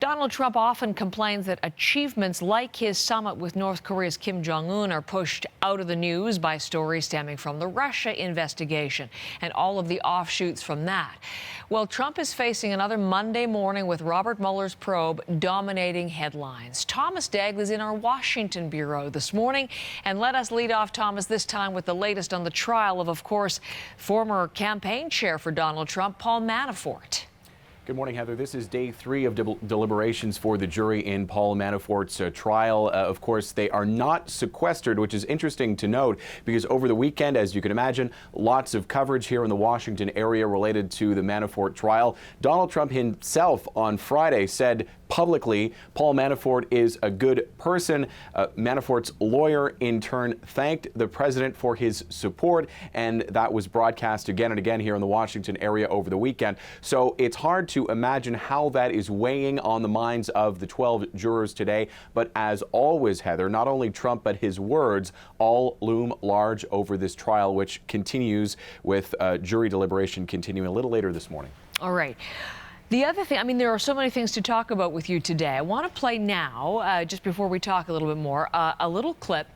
Donald Trump often complains that achievements like his summit with North Korea's Kim Jong-un are pushed out of the news by stories stemming from the Russia investigation and all of the offshoots from that. Well, Trump is facing another Monday morning with Robert Mueller's probe dominating headlines. Thomas Daigle is in our Washington bureau this morning, and let us lead off, Thomas, this time with the latest on the trial of course, former campaign chair for Donald Trump, Paul Manafort. Good morning, Heather. This is day 3 of deliberations for the jury in Paul Manafort's trial. Of course, they are not sequestered, which is interesting to note because over the weekend, as you can imagine, lots of coverage here in the Washington area related to the Manafort trial. Donald Trump himself on Friday said publicly Paul Manafort is a good person. Manafort's lawyer in turn thanked the president for his support, and that was broadcast again and again here in the Washington area over the weekend. So it's hard to imagine how that is weighing on the minds of the 12 jurors today. But as always, Heather, not only Trump but his words all loom large over this trial, which continues with jury deliberation continuing a little later this morning. All right. The other thing, I mean, there are so many things to talk about with you today. I want to play now, just before we talk a little bit more, a little clip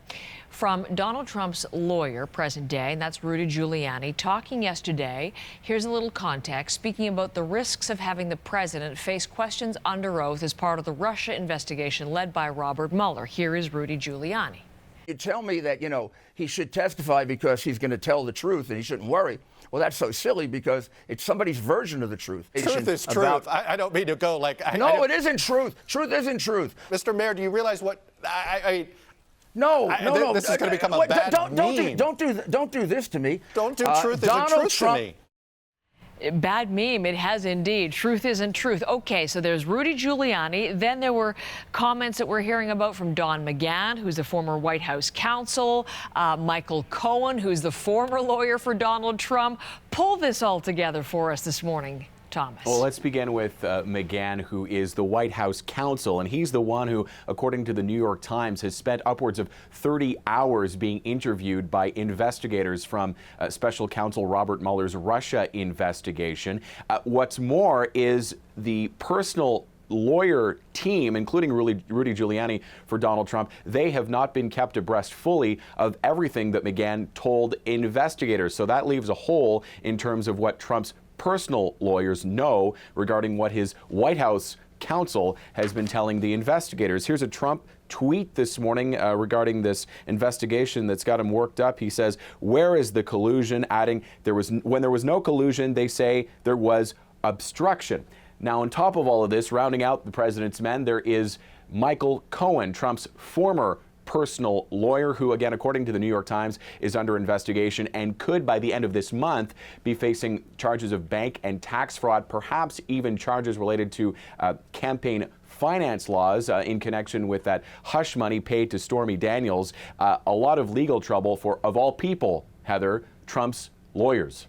from Donald Trump's lawyer, present day, and that's Rudy Giuliani, talking yesterday. Here's a little context, speaking about the risks of having the president face questions under oath as part of the Russia investigation led by Robert Mueller. Here is Rudy Giuliani. You tell me that, he should testify because he's going to tell the truth and he shouldn't worry. Well, that's so silly because it's somebody's version of the truth. Truth is truth. I don't mean to go like... No, it isn't truth. Truth isn't truth. Mr. Mayor, do you realize what... No. This is going to become a bad meme. Don't do this to me. Don't do truth isn't truth to me. Bad meme, it has indeed. Truth isn't truth. Okay, so there's Rudy Giuliani. Then there were comments that we're hearing about from Don McGahn, who's the former White House counsel, Michael Cohen, who's the former lawyer for Donald Trump. Pull this all together for us this morning, Thomas. Well, let's begin with McGahn, who is the White House counsel, and he's the one who, according to the New York Times, has spent upwards of 30 hours being interviewed by investigators from special counsel Robert Mueller's Russia investigation. What's more is the personal lawyer team, including Rudy Giuliani for Donald Trump, they have not been kept abreast fully of everything that McGahn told investigators. So that leaves a hole in terms of what Trump's personal lawyers know regarding what his White House counsel has been telling the investigators. Here's a Trump tweet this morning regarding this investigation that's got him worked up. He says, "Where is the collusion?" Adding, when there was no collusion, they say there was obstruction. Now, on top of all of this, rounding out the president's men, there is Michael Cohen, Trump's former personal lawyer, who, again, according to the New York Times, is under investigation and could, by the end of this month, be facing charges of bank and tax fraud, perhaps even charges related to campaign finance laws in connection with that hush money paid to Stormy Daniels. A lot of legal trouble for, of all people, Heather, Trump's lawyers.